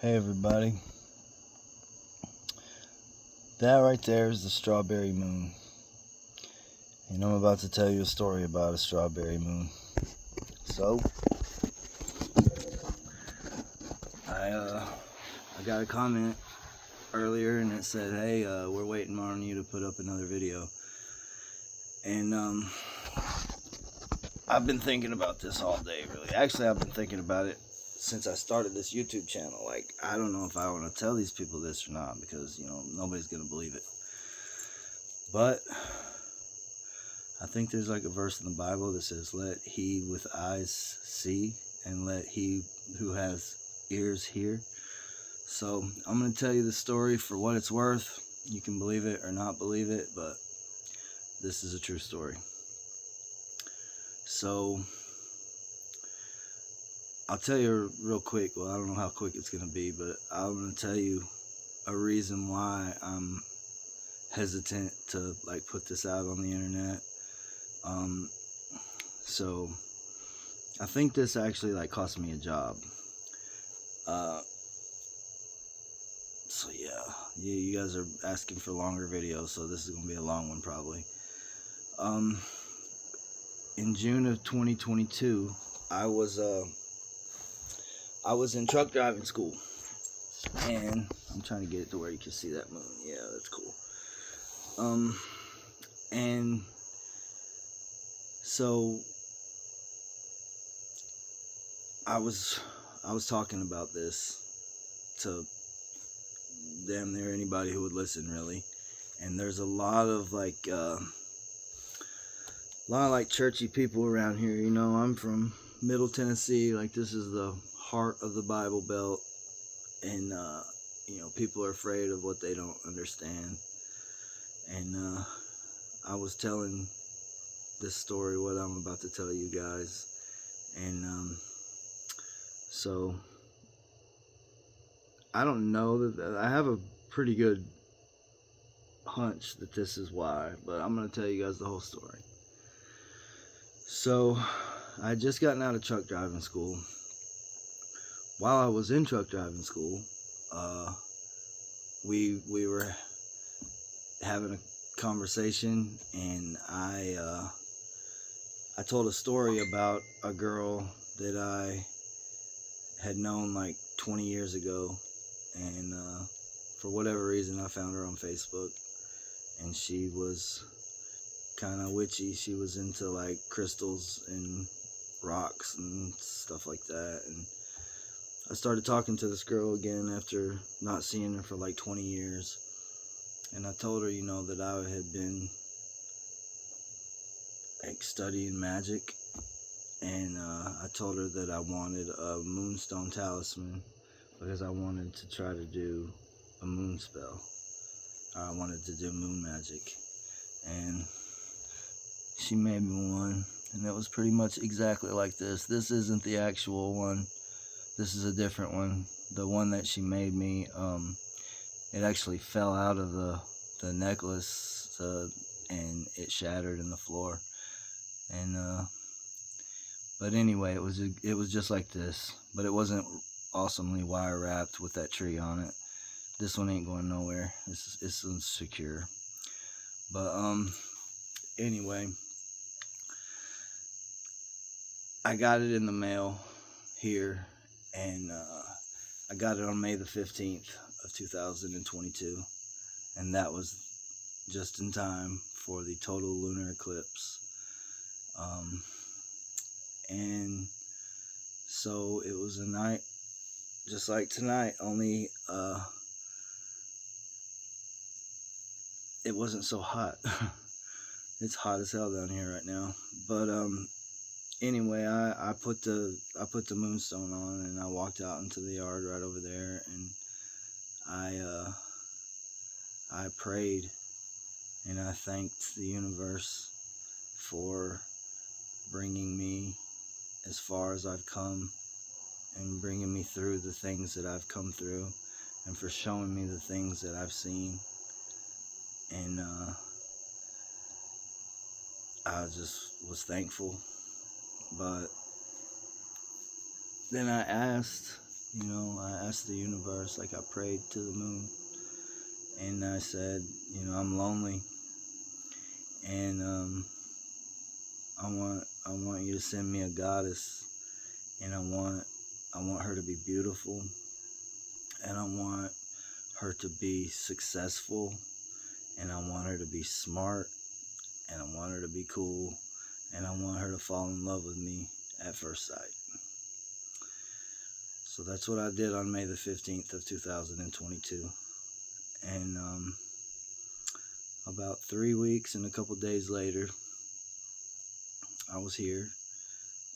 Hey everybody, that right there is the strawberry moon, and I'm about to tell you a story about a strawberry moon. So, I got a comment earlier and it said, hey, we're waiting on you to put up another video, and I've been thinking about this all day, really. Actually, I've been thinking about it since I started this YouTube channel. Like, I don't know if I want to tell these people this or not, because, nobody's going to believe it. But I think there's like a verse in the Bible that says, let he with eyes see, and let he who has ears hear. So I'm going to tell you the story for what it's worth. You can believe it or not believe it, but this is a true story. So I'll tell you real quick. Well, I don't know how quick it's going to be, but I'm going to tell you a reason why I'm hesitant to like put this out on the internet. So I think this actually like cost me a job. So yeah, you guys are asking for longer videos, so this is gonna be a long one probably. In June of 2022, I was in truck driving school, and I'm trying to get it to where you can see that moon. Yeah, that's cool. And so I was talking about this to damn near anybody who would listen, really. And there's a lot of like churchy people around here. I'm from Middle Tennessee. Like, this is the heart of the Bible Belt, and people are afraid of what they don't understand. And I was telling this story, what I'm about to tell you guys, and so I don't know that I have a pretty good hunch that this is why, but I'm going to tell you guys the whole story. So I had just gotten out of truck driving school. While I was in truck driving school, we were having a conversation, and I told a story about a girl that I had known like 20 years ago, and for whatever reason I found her on Facebook, and she was kind of witchy. She was into like crystals and rocks and stuff like that, and I started talking to this girl again after not seeing her for like 20 years, and I told her, that I had been like studying magic, and I told her that I wanted a moonstone talisman because I wanted to try to do a moon spell. I wanted to do moon magic, and she made me one, and it was pretty much exactly like this. This isn't the actual one. This is a different one. The one that she made me, it actually fell out of the necklace, and it shattered in the floor. And but anyway, it was just like this, but it wasn't awesomely wire wrapped with that tree on it. This one ain't going nowhere. It's secure. But anyway, I got it in the mail here, and I got it on May the 15th of 2022, and that was just in time for the total lunar eclipse. And so it was a night just like tonight, only it wasn't so hot. It's hot as hell down here right now. But anyway, I put the moonstone on, and I walked out into the yard right over there, and I prayed, and I thanked the universe for bringing me as far as I've come, and bringing me through the things that I've come through, and for showing me the things that I've seen. And I just was thankful. But then I asked You know, I asked the universe, like I prayed to the moon, and I said, you know, I'm lonely, and I want you to send me a goddess, and I want her to be beautiful, and I want her to be successful, and I want her to be smart, and I want her to be cool, and I want her to fall in love with me at first sight. So that's what I did on May the 15th of 2022. And about 3 weeks and a couple days later, I was here,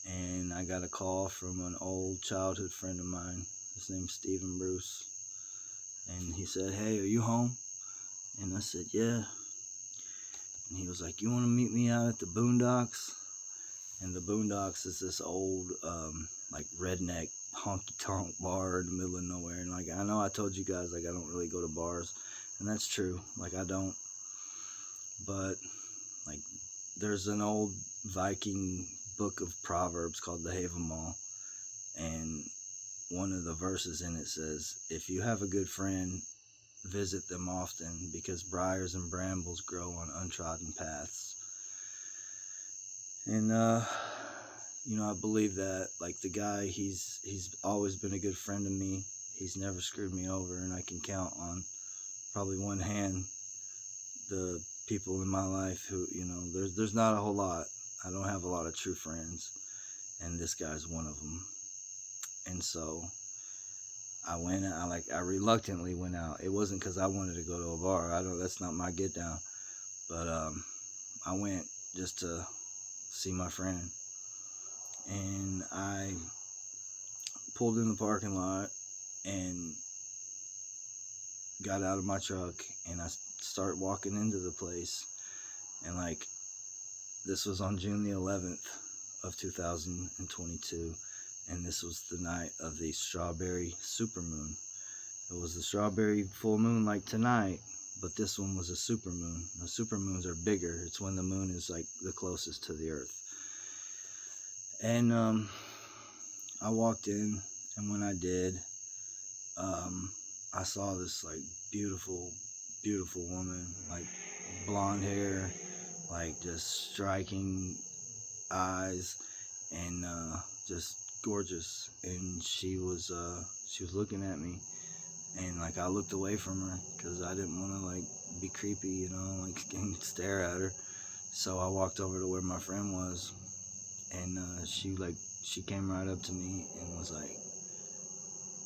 and I got a call from an old childhood friend of mine. His name's Stephen Bruce. And he said, "Hey, are you home?" And I said, "Yeah." And he was like, "You want to meet me out at the Boondocks?" And the Boondocks is this old, like redneck honky tonk bar in the middle of nowhere. And like, I know I told you guys, like, I don't really go to bars, and that's true. Like, I don't. But like, there's an old Viking book of Proverbs called the Haven Mall, and one of the verses in it says, "If you have a good friend, visit them often, because briars and brambles grow on untrodden paths." And you know, I believe that. Like, the guy, he's always been a good friend to me. He's never screwed me over, and I can count on probably one hand the people in my life who, you know, there's not a whole lot. I don't have a lot of true friends, and this guy's one of them. And so I reluctantly went out. It wasn't because I wanted to go to a bar. That's not my get down. But I went just to see my friend, and I pulled in the parking lot and got out of my truck, and I start walking into the place. And like, this was on June the 11th of 2022, and this was the night of the strawberry supermoon. It was the strawberry full moon like tonight, but this one was a supermoon. The supermoons are bigger. It's when the moon is like the closest to the earth. And I walked in, and when I did, I saw this like beautiful, beautiful woman, like blonde hair, like just striking eyes, and just gorgeous. And she was looking at me, and like, I looked away from her because I didn't want to like be creepy, you know, like and stare at her. So I walked over to where my friend was, and she came right up to me and was like,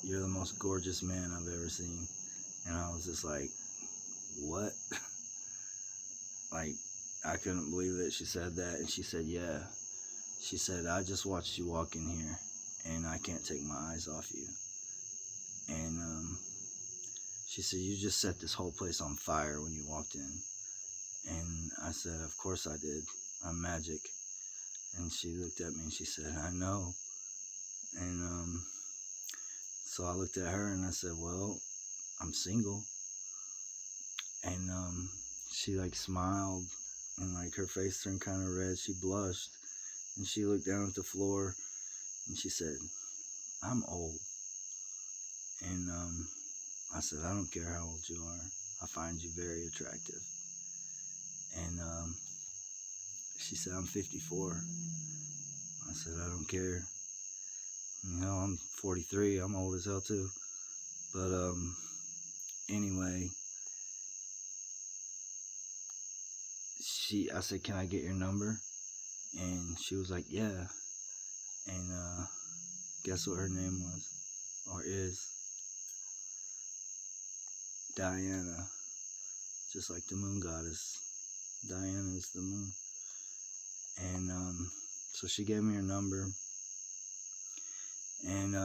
"You're the most gorgeous man I've ever seen." And I was just like, "What?" Like, I couldn't believe that she said that. And she said, "Yeah." She said, "I just watched you walk in here, and I can't take my eyes off you." And she said, "You just set this whole place on fire when you walked in." And I said, "Of course I did. I'm magic." And she looked at me and she said, "I know." And so I looked at her and I said, "Well, I'm single." And she like smiled, and like her face turned kind of red. She blushed, and she looked down at the floor, and she said, "I'm old." And I said, "I don't care how old you are. I find you very attractive." And she said, "I'm 54. I said, "I don't care. You know, I'm 43. I'm old as hell too." But anyway, I said, "Can I get your number?" And she was like, "Yeah." And guess what her name was, or is? Diana. Just like the moon goddess. Diana is the moon. And so she gave me her number, and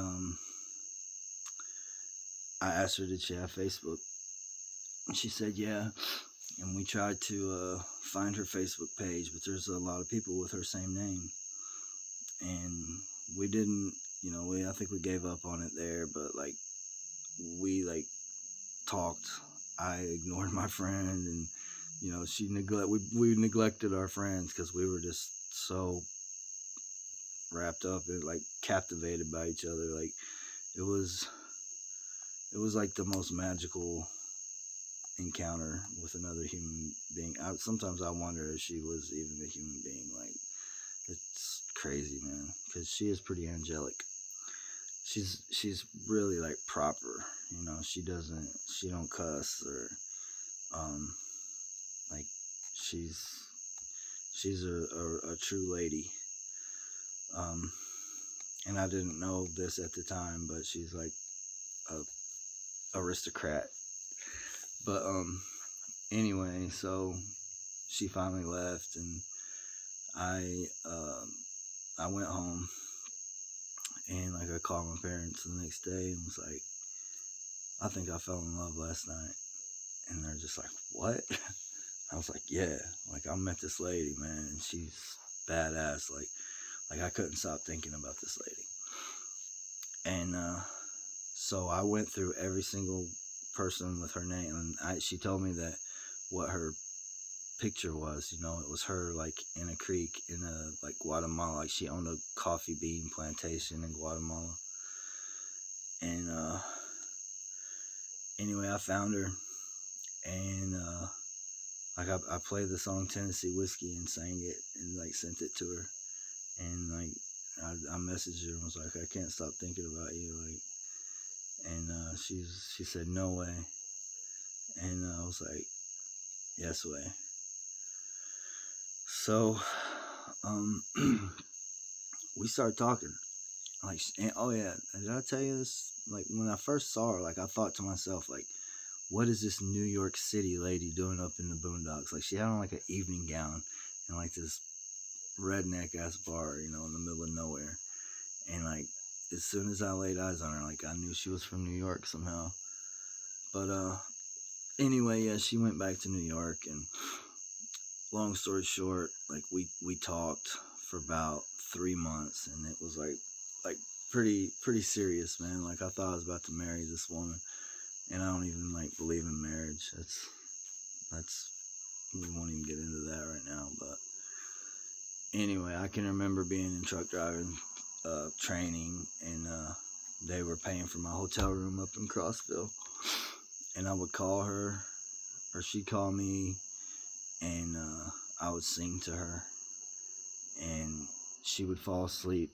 I asked her, did she have Facebook? And she said, yeah. And we tried to find her Facebook page, but there's a lot of people with her same name. And we didn't, you know, I think we gave up on it there, but like, we like talked. I ignored my friend, and you know, we neglected our friends because we were just so wrapped up and like captivated by each other. Like, it was like the most magical encounter with another human being. Sometimes I wonder if she was even a human being. Like, it's crazy, man, because she is pretty angelic. She's really like proper. She don't cuss or like she's a true lady. Um, and I didn't know this at the time, but she's like a aristocrat. But anyway, so she finally left, and I went home, and like I called my parents the next day and was like, I think I fell in love last night. And they're just like, what? I was like, yeah, like I met this lady, man, and she's badass. Like I couldn't stop thinking about this lady. And so I went through every single person with her name, and she told me that what her picture was, it was her like in a creek in like Guatemala. Like she owned a coffee bean plantation in Guatemala. And anyway, I found her, and like I played the song Tennessee Whiskey and sang it and like sent it to her, and like I messaged her and was like, I can't stop thinking about you, like. And she said no way, and I was like, yes way. So we started talking, like, and, oh yeah, did I tell you this? Like when I first saw her, like I thought to myself, like, what is this New York City lady doing up in the boondocks? Like she had on like an evening gown and like this redneck ass bar, in the middle of nowhere. And like as soon as I laid eyes on her, like I knew she was from New York somehow. But anyway, yeah, she went back to New York, and long story short, like we talked for about 3 months, and it was like pretty serious, man. Like I thought I was about to marry this woman, and I don't even like believe in marriage. That's we won't even get into that right now. But anyway, I can remember being in truck driving training, and they were paying for my hotel room up in Crossville, and I would call her, or she'd call me, and I would sing to her, and she would fall asleep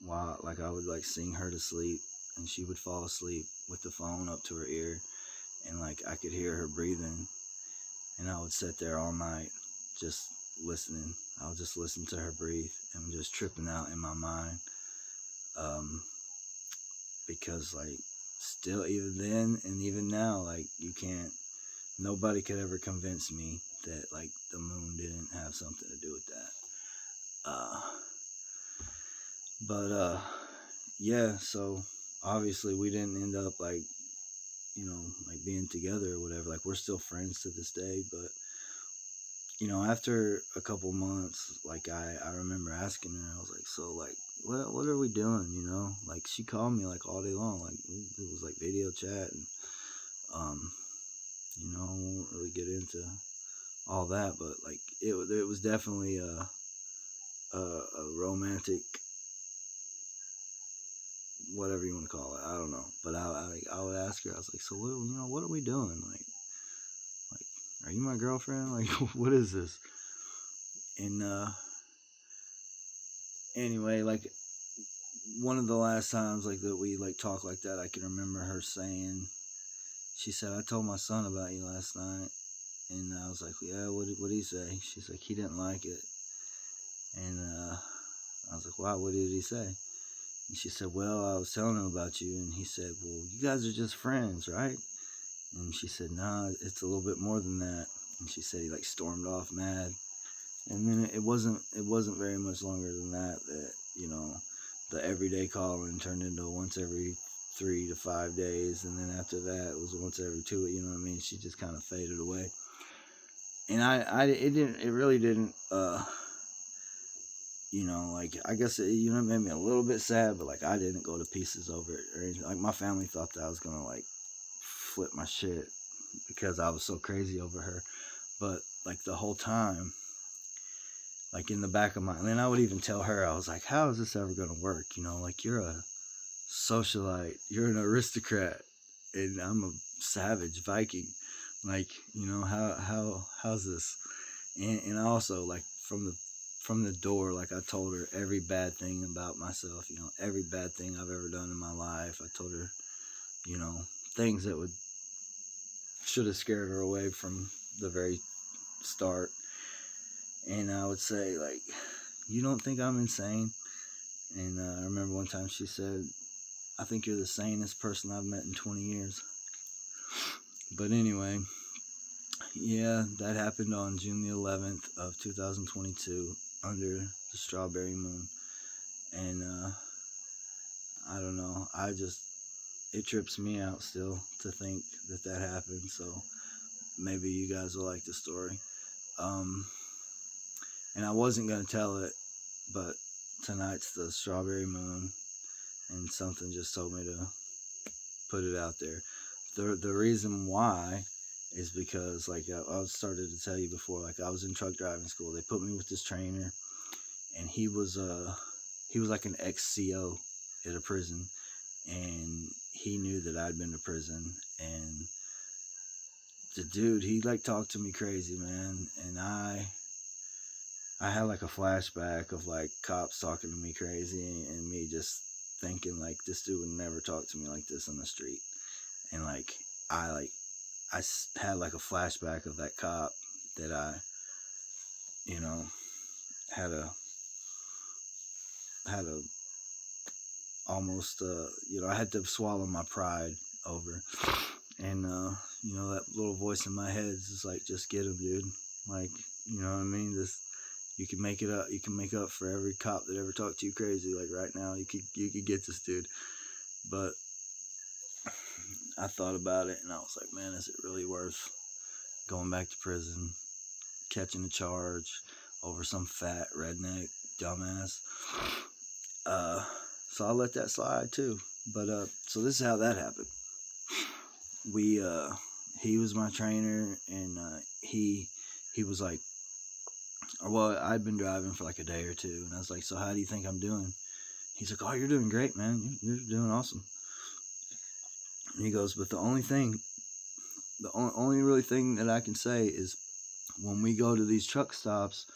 while like I would like sing her to sleep, and she would fall asleep with the phone up to her ear, and like I could hear her breathing, and I would sit there all night just listening. I would just listen to her breathe and just tripping out in my mind, because like still, even then and even now, like nobody could ever convince me that like the moon didn't have something to do with that. But yeah, so obviously we didn't end up like like being together or whatever. Like we're still friends to this day. But after a couple months, like I remember asking her, I was like, so like what are we doing? Like she called me like all day long, like it was like video chat, and I won't really get into all that, but like it was definitely a romantic, whatever you want to call it, I don't know. But I would ask her, I was like, so what are we doing? Like are you my girlfriend? Like what is this? And anyway, like one of the last times like that we like talked like that, I can remember her saying, she said, I told my son about you last night. And I was like, yeah, what did he say? She's like, he didn't like it. And I was like, wow, what did he say? And she said, well, I was telling him about you, and he said, well, you guys are just friends, right? And she said, nah, it's a little bit more than that. And she said he like stormed off mad. And then it wasn't very much longer than that the everyday calling turned into once every 3 to 5 days, and then after that it was once every 2. You know what I mean? She just kind of faded away, and it really didn't. Like I guess it made me a little bit sad, but like I didn't go to pieces over it or anything. Like my family thought that I was gonna like flip my shit because I was so crazy over her, but like the whole time, like in the back of my, and then I would even tell her, I was like, how is this ever gonna work? Like you're a socialite. You're an aristocrat, and I'm a savage Viking. Like, how's this? And I also, like, from the door, like, I told her every bad thing about myself. Every bad thing I've ever done in my life. I told her, things that would should have scared her away from the very start. And I would say, like, you don't think I'm insane? And I remember one time she said, I think you're the sanest person I've met in 20 years. But anyway, yeah, that happened on June the 11th of 2022 under the strawberry moon. And I don't know, it trips me out still to think that happened. So maybe you guys will like the story. And I wasn't going to tell it, but tonight's the strawberry moon, and something just told me to put it out there. The reason why is because, like, I started to tell you before, like, I was in truck driving school. They put me with this trainer, and he was like an ex-CO at a prison, and he knew that I'd been to prison, and the dude, he, like, talked to me crazy, man, and I had, like, a flashback of, like, cops talking to me crazy, and me just thinking, like, this dude would never talk to me like this on the street. And, like, I had, like, a flashback of that cop that I, had a almost, I had to swallow my pride over. And, that little voice in my head is just like, just get him, dude. Like, you know what I mean? You can make it up. You can make up for every cop that ever talked to you crazy. Like, right now, you could get this dude. But I thought about it, and I was like, man, is it really worth going back to prison, catching a charge over some fat redneck dumbass? So I let that slide too. But so this is how that happened. He was my trainer, and he was like, well, I'd been driving for like a day or two, and I was like, so how do you think I'm doing? He's like, oh, you're doing great, man. You're doing awesome. And he goes, but the only really thing that I can say is, when we go to these truck stops,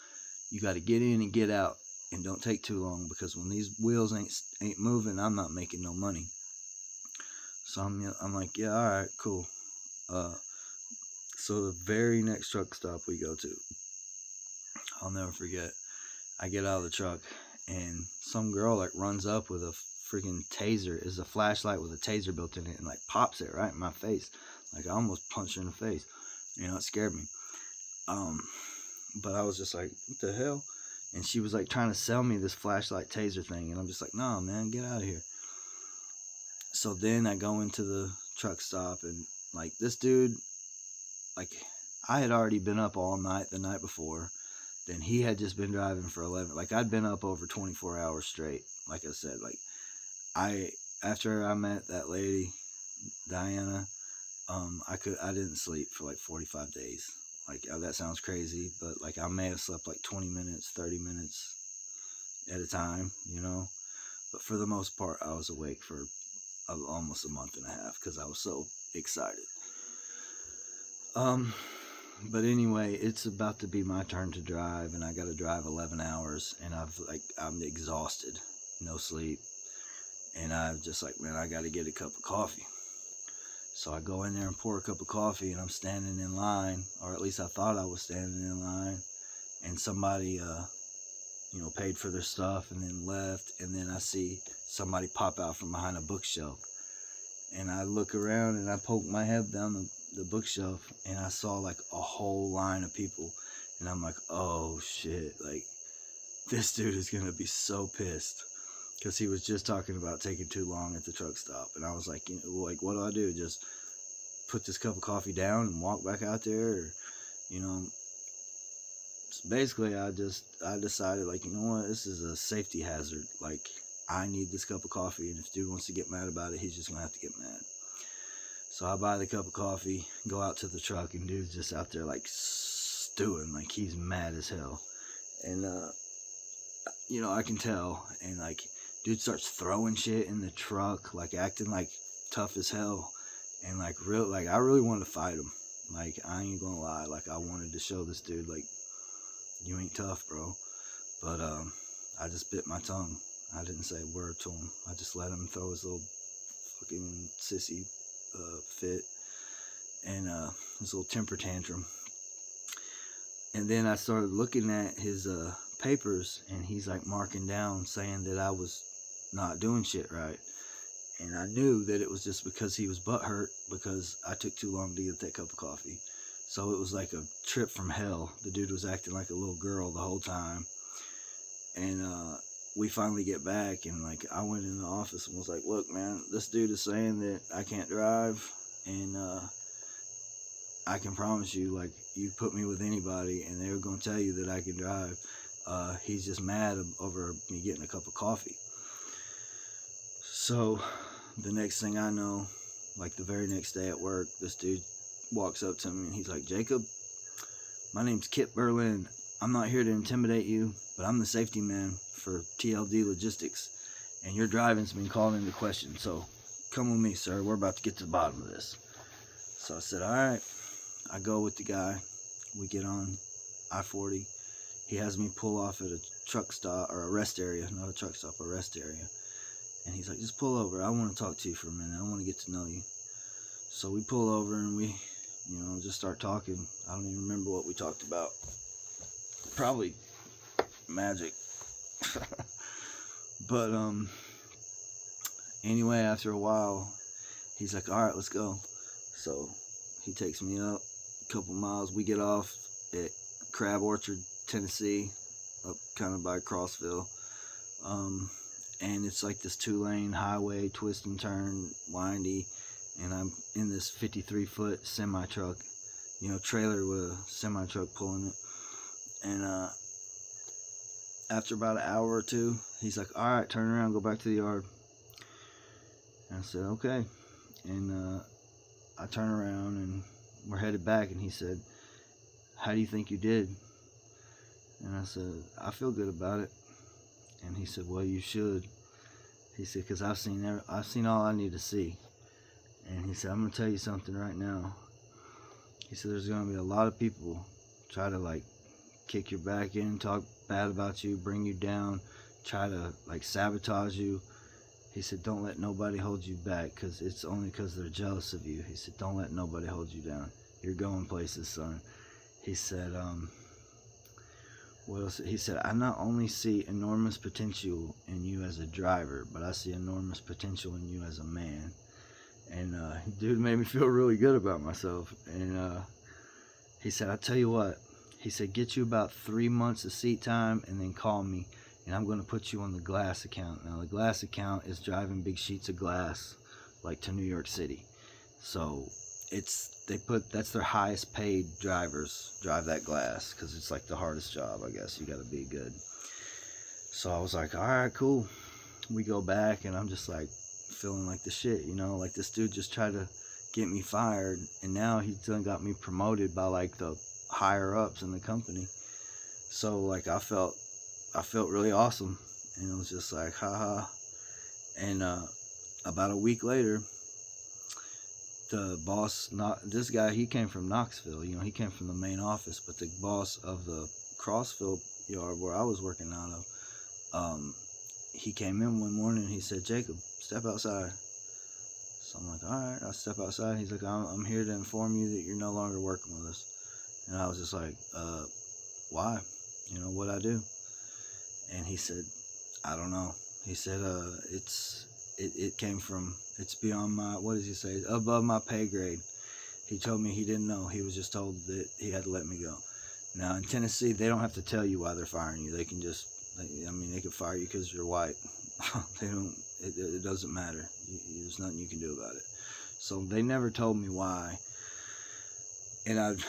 you got to get in and get out, and don't take too long, because when these wheels ain't moving, I'm not making no money. So I'm like, yeah, all right, cool. So the very next truck stop we go to, I'll never forget, I get out of the truck, and some girl, like, runs up with a freaking taser. It's a flashlight with a taser built in it, and, like, pops it right in my face. Like, I almost punched her in the face. It scared me. But I was just like, what the hell? And she was, like, trying to sell me this flashlight taser thing, and I'm just like, no, man, get out of here. So then I go into the truck stop, and, like, this dude, like, I had already been up all night the night before. Then he had just been driving for 11. Like, I'd been up over 24 hours straight. Like I said, like, after I met that lady, Diana, I didn't sleep for like 45 days. Like, that sounds crazy, but, like, I may have slept like 20 minutes, 30 minutes at a time, But for the most part, I was awake for almost a month and a half, because I was so excited. But anyway, it's about to be my turn to drive, and I got to drive 11 hours, and I'm exhausted, no sleep, and I'm just like, man, I got to get a cup of coffee. So I go in there and pour a cup of coffee, and I'm standing in line, or at least I thought I was standing in line, and somebody, paid for their stuff and then left, and then I see somebody pop out from behind a bookshelf, and I look around, and I poke my head down the bookshelf, and I saw, like, a whole line of people, and I'm like, oh shit, like, this dude is gonna be so pissed, because he was just talking about taking too long at the truck stop. And I was like, what do I do? Just put this cup of coffee down and walk back out there? Or, so basically I decided, like, you know what, this is a safety hazard. Like, I need this cup of coffee, and if dude wants to get mad about it, he's just gonna have to get mad. So I buy the cup of coffee, go out to the truck, and dude's just out there, like, stewing, like, he's mad as hell. And, I can tell, and, like, dude starts throwing shit in the truck, like acting like tough as hell, and like I really wanted to fight him. Like, I ain't gonna lie, like I wanted to show this dude, like, you ain't tough, bro. But I just bit my tongue. I didn't say a word to him. I just let him throw his little fucking sissy fit and his little temper tantrum. And then I started looking at his papers, and he's like marking down saying that I was not doing shit right. And I knew that it was just because he was butthurt because I took too long to get that cup of coffee. So it was like a trip from hell. The dude was acting like a little girl the whole time. And we finally get back, and like I went in the office and was like, look, man, this dude is saying that I can't drive, and I can promise you, like, you put me with anybody and they're going to tell you that I can drive. He's just mad over me getting a cup of coffee. So the next thing I know, like the very next day at work, this dude walks up to me and he's like, Jacob, my name's Kip Berlin. I'm not here to intimidate you, but I'm the safety man for TLD Logistics, and your driving's been called into question. So come with me, sir. We're about to get to the bottom of this. So I said, all right. I go with the guy. We get on I-40. He has me pull off at a truck stop, or a rest area, not a truck stop, a rest area. And he's like, just pull over. I want to talk to you for a minute. I want to get to know you. So we pull over and we, just start talking. I don't even remember what we talked about. Probably magic. But anyway, after a while, he's like, all right, let's go. So he takes me up a couple miles. We get off at Crab Orchard, Tennessee, up kind of by Crossville. And it's like this 2-lane highway, twist and turn, windy. And I'm in this 53-foot semi-truck, trailer with a semi-truck pulling it. And after about an hour or two, he's like, all right, turn around, go back to the yard. And I said, okay. And I turn around and we're headed back, and he said, how do you think you did? And I said, I feel good about it. And he said, well, you should. He said, because I've seen all I need to see. And he said, I'm going to tell you something right now. He said, there's going to be a lot of people try to like kick your back in, talk bad about you, bring you down, try to like sabotage you. He said, don't let nobody hold you back, because it's only because they're jealous of you. He said, don't let nobody hold you down. You're going places, son. He said, what else? He said, I not only see enormous potential in you as a driver, but I see enormous potential in you as a man. And dude made me feel really good about myself. And he said, I'll tell you what. He said, get you about 3 months of seat time and then call me, and I'm going to put you on the glass account. Now, the glass account is driving big sheets of glass, like to New York City. So that's their highest paid drivers, drive that glass, because it's like the hardest job, I guess. You got to be good. So I was like, all right, cool. We go back, and I'm just like feeling like the shit, like this dude just tried to get me fired, and now he's done got me promoted by like the higher ups in the company. So like I felt really awesome, and it was just like haha. And about a week later, the boss, not this guy, he came from Knoxville, he came from the main office, but the boss of the Crossville yard where I was working out of, he came in one morning and he said, Jacob, step outside. So I'm like, all right, I step outside. He's like, I'm here to inform you that you're no longer working with us. And I was just like, why? What'd I do? And he said, I don't know. He said, it came from, it's beyond my, what does he say? Above my pay grade. He told me he didn't know. He was just told that he had to let me go. Now in Tennessee, they don't have to tell you why they're firing you. They can just, they can fire you because you're white. They don't, it doesn't matter. There's nothing you can do about it. So they never told me why. And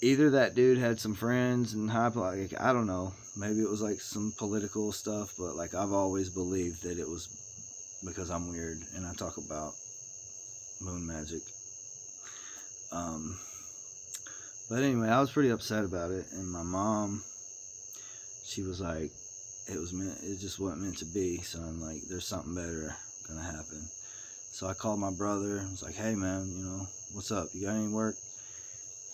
either that dude had some friends and like, I don't know, maybe it was like some political stuff, but like I've always believed that it was because I'm weird and I talk about moon magic. But anyway, I was pretty upset about it, and my mom, she was like, it just wasn't meant to be. So I'm like, there's something better gonna happen. So I called my brother. I was like, hey man, you know, what's up? You got any work?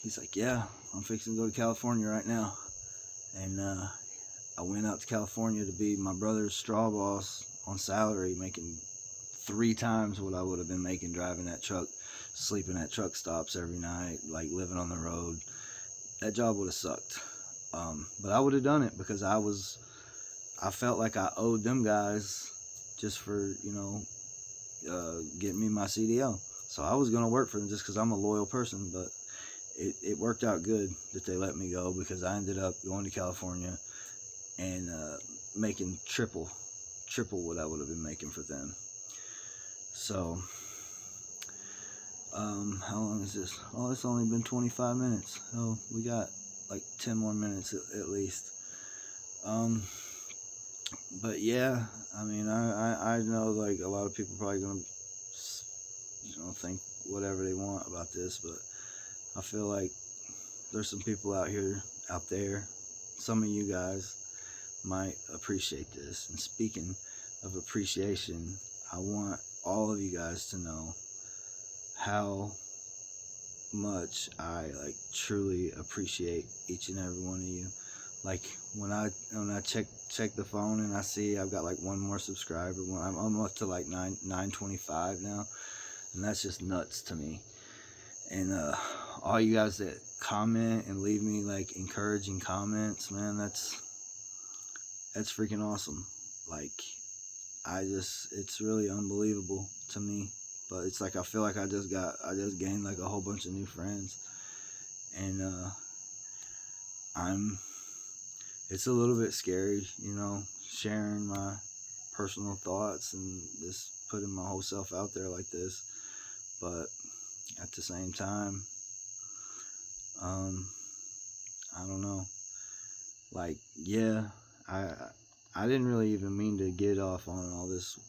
He's like, yeah, I'm fixing to go to California right now. And I went out to California to be my brother's straw boss on salary, making 3 times what I would have been making driving that truck, sleeping at truck stops every night, like living on the road. That job would have sucked. But I would have done it because I felt like I owed them guys just for, you know, getting me my CDL. So I was going to work for them just because I'm a loyal person, but it worked out good that they let me go, because I ended up going to California and making triple what I would have been making for them. So how long is this? Oh, it's only been 25 minutes. Oh, we got like 10 more minutes at least. But yeah, I mean, I know like a lot of people probably gonna, you know, think whatever they want about this, but I feel like there's some people out there, some of you guys might appreciate this. And speaking of appreciation, I want all of you guys to know how much I like truly appreciate each and every one of you. Like when I check the phone and I see I've got like one more subscriber, I'm up to like 925 now, and that's just nuts to me. And all you guys that comment and leave me like encouraging comments, man, that's freaking awesome. Like it's really unbelievable to me. But it's like I feel like I just gained like a whole bunch of new friends, and it's a little bit scary, you know, sharing my personal thoughts and just putting my whole self out there like this. But at the same time, I don't know. Like, yeah, I didn't really even mean to get off on all this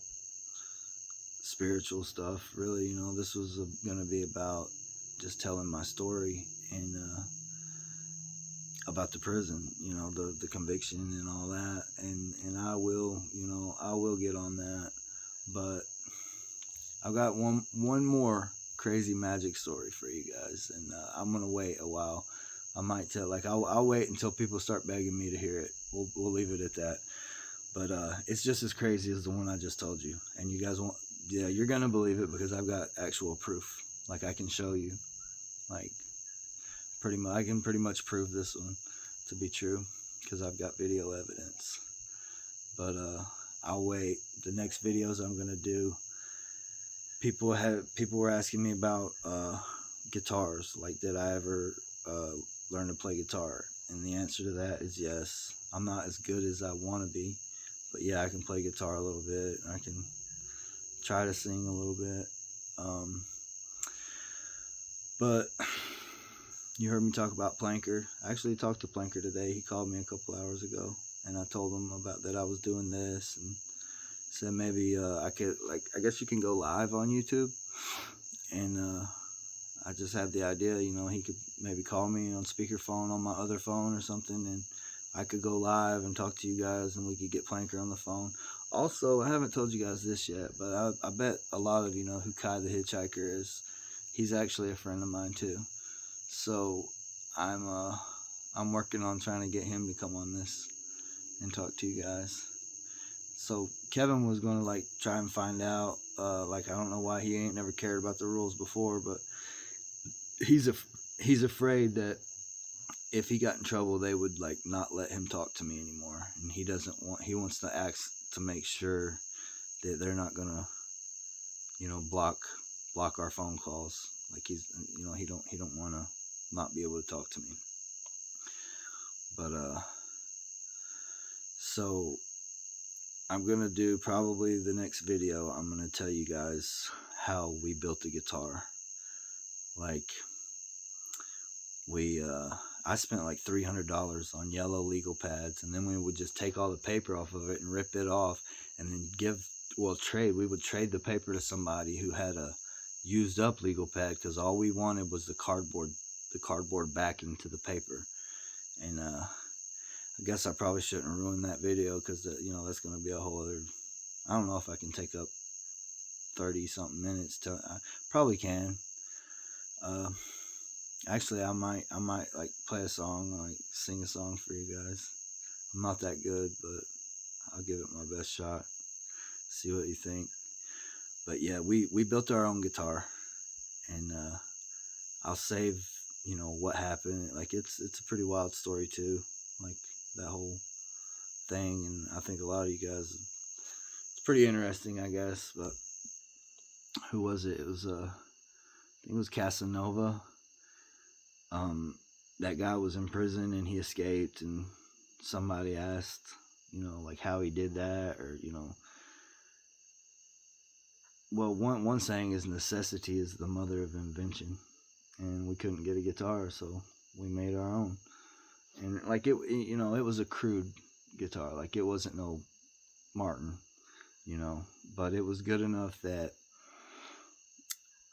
spiritual stuff, really. You know, this was gonna be about just telling my story and about the prison, you know, the conviction and all that, and I will, you know, I will get on that. But I've got one more crazy magic story for you guys, and I'm gonna wait a while. I might tell, like, I'll wait until people start begging me to hear it. We'll leave it at that. But it's just as crazy as the one I just told you, and you guys won't. Yeah, you're gonna believe it because I've got actual proof. Like, I can show you, like, I can pretty much prove this one to be true because I've got video evidence. But I'll wait. The next videos I'm gonna do, people were asking me about guitars, like, did I ever learn to play guitar? And the answer to that is yes. I'm not as good as I want to be, but yeah, I can play guitar a little bit. I can try to sing a little bit. But you heard me talk about Planker. I actually talked to Planker today. He called me a couple hours ago, and I told him about that I was doing this, and said maybe I could, like, I guess you can go live on YouTube. And I just had the idea, you know, he could maybe call me on speakerphone on my other phone or something, and I could go live and talk to you guys, and we could get Planker on the phone. Also, I haven't told you guys this yet, but I bet a lot of you know who Kai the Hitchhiker is. He's actually a friend of mine too. So I'm working on trying to get him to come on this and talk to you guys. So Kevin was going to like try and find out, like, I don't know why he ain't never cared about the rules before, but he's afraid that if he got in trouble, they would like not let him talk to me anymore, and he wants to ask to make sure that they're not gonna, you know, block our phone calls. Like, he's, you know, he don't want to not be able to talk to me. But so I'm gonna do probably the next video. I'm gonna tell you guys how we built the guitar. Like, I spent like $300 on yellow legal pads, and then we would just take all the paper off of it and rip it off, and then we would trade the paper to somebody who had a used up legal pad, because all we wanted was the cardboard backing to the paper. And I guess I probably shouldn't ruin that video because that's going to be a whole other. I don't know if I can take up 30 something minutes. I probably can. Uh, Actually, I might like play a song, like sing a song for you guys. I'm not that good, but I'll give it my best shot. See what you think. But yeah, we built our own guitar, and I'll save what happened. Like it's a pretty wild story too, like that whole thing, and I think a lot of you guys, it's pretty interesting, I guess. But who was it? It was I think it was Casanova. That guy was in prison and he escaped, and somebody asked, like how he did that, or well, one saying is necessity is the mother of invention, and we couldn't get a guitar, so we made our own. And like it was a crude guitar, like it wasn't no Martin, but it was good enough that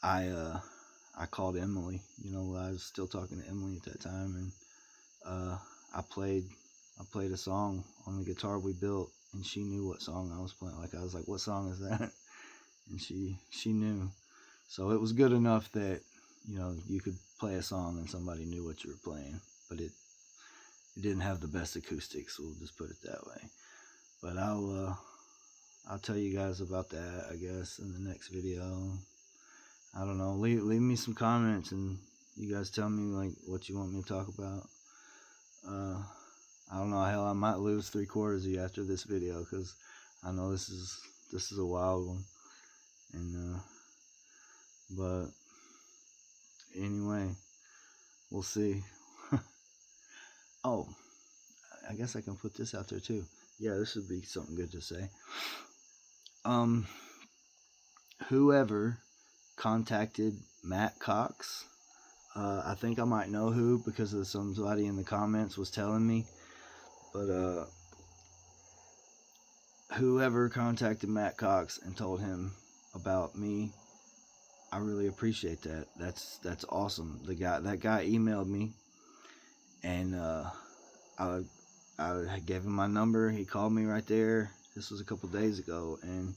I called Emily. I was still talking to Emily at that time, and I played a song on the guitar we built, and she knew what song I was playing. Like I was like, "What song is that?" And she knew. So it was good enough that you could play a song and somebody knew what you were playing, but it didn't have the best acoustics. We'll just put it that way. But I'll tell you guys about that, I guess, in the next video. I don't know. Leave me some comments, and you guys tell me like what you want me to talk about. I don't know. Hell, I might lose 3/4 of you after this video because I know this is a wild one. And but anyway, we'll see. Oh, I guess I can put this out there too. Yeah, this would be something good to say. Whoever contacted Matt Cox, I think I might know who because of somebody in the comments was telling me. But whoever contacted Matt Cox and told him about me, I really appreciate that. That's awesome. That guy emailed me, and I gave him my number. He called me right there. This was a couple days ago, and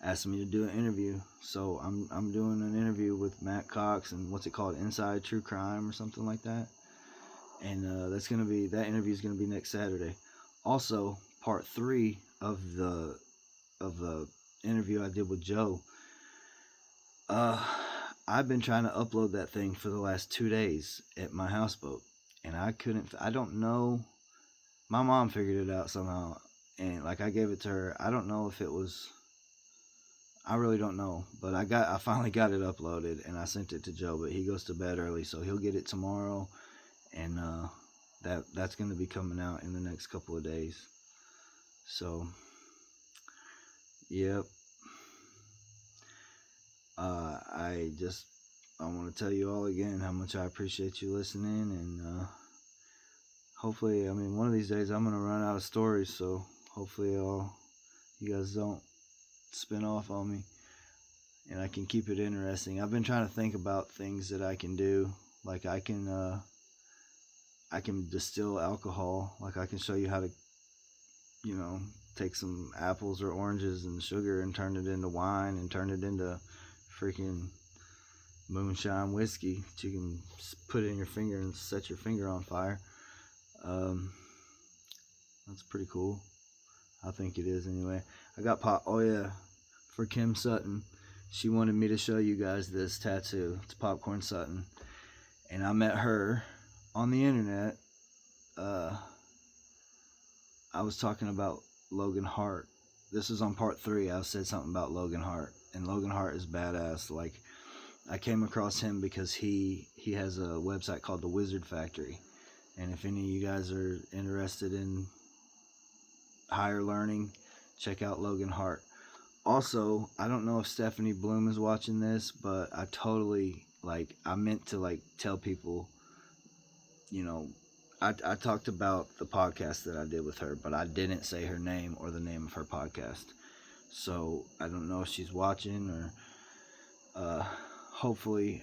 asked me to do an interview. So I'm doing an interview with Matt Cox, and what's it called, Inside True Crime or something like that. And that interview is gonna be next Saturday. Also, part 3 of the interview I did with Joe. I've been trying to upload that thing for the last 2 days at my houseboat, and I couldn't. I don't know. My mom figured it out somehow, and like I gave it to her. I don't know if it was. I really don't know, but I finally got it uploaded, and I sent it to Joe. But he goes to bed early, so he'll get it tomorrow, and that's going to be coming out in the next couple of days. So, yep. I want to tell you all again how much I appreciate you listening, and hopefully, one of these days I'm going to run out of stories, so hopefully you guys don't spin off on me, and I can keep it interesting. I've been trying to think about things that I can do, like I can distill alcohol, like I can show you how to, take some apples or oranges and sugar and turn it into wine and turn it into freaking moonshine whiskey that you can put in your finger and set your finger on fire. That's pretty cool. I think it is anyway. I got oh yeah, for Kim Sutton, she wanted me to show you guys this tattoo. It's Popcorn Sutton, and I met her on the internet. I was talking about Logan Hart. This is on part 3. I said something about Logan Hart, and Logan Hart is badass. Like, I came across him because he has a website called The Wizard Factory, and if any of you guys are interested in higher learning, check out Logan Hart. Also, I don't know if Stephanie Bloom is watching this, but I totally, I meant to, tell people, I talked about the podcast that I did with her, but I didn't say her name or the name of her podcast. So, I don't know if she's watching, or, hopefully,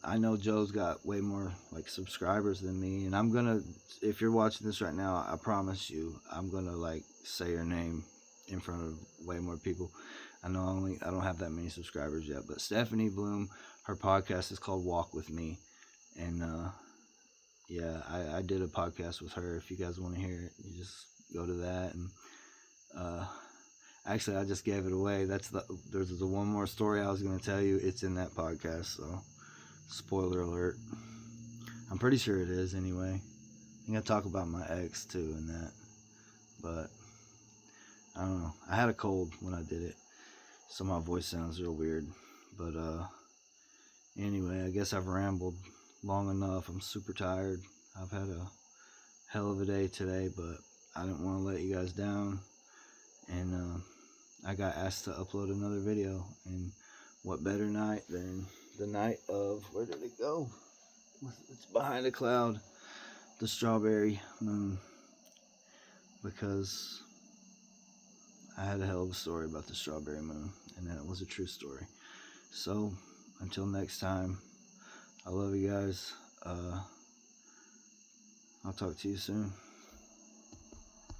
I know Joe's got way more like subscribers than me, and I'm gonna, if you're watching this right now, I promise you I'm gonna like say your name in front of way more people. I know I don't have that many subscribers yet, but Stephanie Bloom, her podcast is called Walk With Me, and yeah, I did a podcast with her. If you guys want to hear it, you just go to that. And uh, actually, I just gave it away. There's the one more story I was going to tell you. It's in that podcast, so spoiler alert. I'm pretty sure it is anyway. I think I talk about my ex too in that, but I don't know. I had a cold when I did it, so my voice sounds real weird. But anyway, I guess I've rambled long enough. I'm super tired. I've had a hell of a day today, but I didn't want to let you guys down, and I got asked to upload another video, and what better night than the night of, where did it go? It's behind a cloud, the strawberry moon, because I had a hell of a story about the strawberry moon, and that was a true story. So, until next time, I love you guys. I'll talk to you soon.